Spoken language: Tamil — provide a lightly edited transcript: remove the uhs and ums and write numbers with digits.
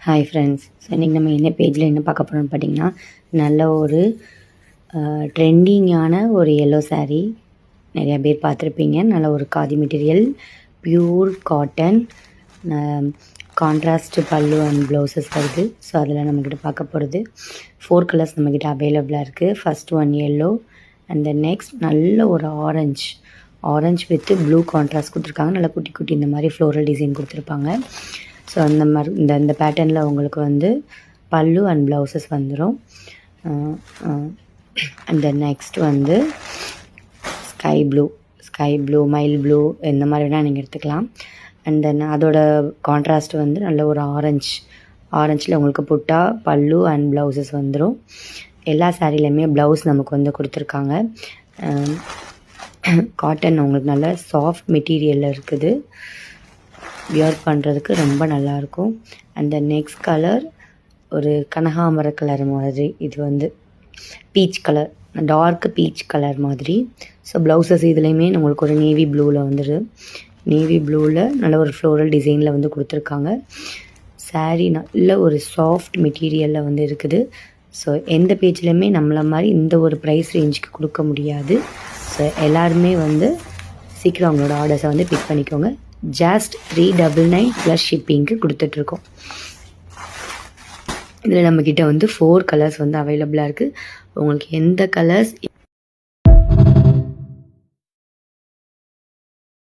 Hi friends. ஸோ இன்றைக்கி நம்ம என்ன பேஜில் என்ன பார்க்க போகிறோம்னு பார்த்தீங்கன்னா, நல்ல ஒரு ட்ரெண்டிங்கான ஒரு எல்லோ saree நிறையா பேர் பார்த்துருப்பீங்க. நல்ல ஒரு khadi material, pure cotton, contrast பல்லு அண்ட் ப்ளவுசஸ் வருது. ஸோ அதில் நம்மக்கிட்ட பார்க்க போகிறது 4 கலர்ஸ் நம்மக்கிட்ட அவைலபிளாக இருக்குது. First one yellow and then next நல்ல ஒரு ஆரஞ்ச் வித் ப்ளூ கான்ட்ராஸ்ட் கொடுத்துருக்காங்க. நல்லா குட்டி குட்டி இந்த மாதிரி ஃப்ளோரல் டிசைன் கொடுத்துருப்பாங்க. ஸோ அந்த மாதிரி இந்த பேட்டர்னில் உங்களுக்கு வந்து பல்லு அண்ட் ப்ளவுசஸ் வந்துடும். அண்ட் தென் நெக்ஸ்ட் வந்து ஸ்கை ப்ளூ மைல் ப்ளூ இந்த மாதிரி வேணால் நீங்கள் எடுத்துக்கலாம். அண்ட் தென் அதோட கான்ட்ராஸ்ட் வந்து நல்ல ஒரு ஆரஞ்சில் உங்களுக்கு புட்டா பல்லு அண்ட் ப்ளவுசஸ் வந்துடும். எல்லா சாரீலையுமே ப்ளவுஸ் நமக்கு வந்து கொடுத்துருக்காங்க. காட்டன் உங்களுக்கு நல்ல சாஃப்ட் மெட்டீரியலில் இருக்குது. வியர் பண்ணுறதுக்கு ரொம்ப நல்லாயிருக்கும். அண்ட் தென் நெக்ஸ்ட் கலர் ஒரு கனகாமர கலர் மாதிரி, இது வந்து peach colour, dark peach colour மாதிரி. ஸோ ப்ளவுசஸ் இதுலேயுமே நம்மளுக்கு ஒரு நேவி ப்ளூவில் வந்துடுது. நேவி ப்ளூவில் நல்ல ஒரு ஃப்ளோரல் டிசைனில் வந்து கொடுத்துருக்காங்க. சாரீ நல்ல ஒரு சாஃப்ட் மெட்டீரியலில் வந்து இருக்குது. ஸோ எந்த பேஜ்லேயுமே நம்மளை மாதிரி இந்த ஒரு ப்ரைஸ் ரேஞ்சுக்கு கொடுக்க முடியாது. ஸோ எல்லாருமே வந்து சீக்கிரம் அவங்களோட ஆர்டர்ஸை வந்து பிக் பண்ணிக்கோங்க. ஜஸ்ட் 399 ப்ளஸ் ஷிப்பிங்க்கு கொடுத்துட்ருக்கோம். இதில் நம்மக்கிட்ட வந்து 4 கலர்ஸ் வந்து அவைலபிளாக இருக்குது. உங்களுக்கு எந்த கலர்ஸ்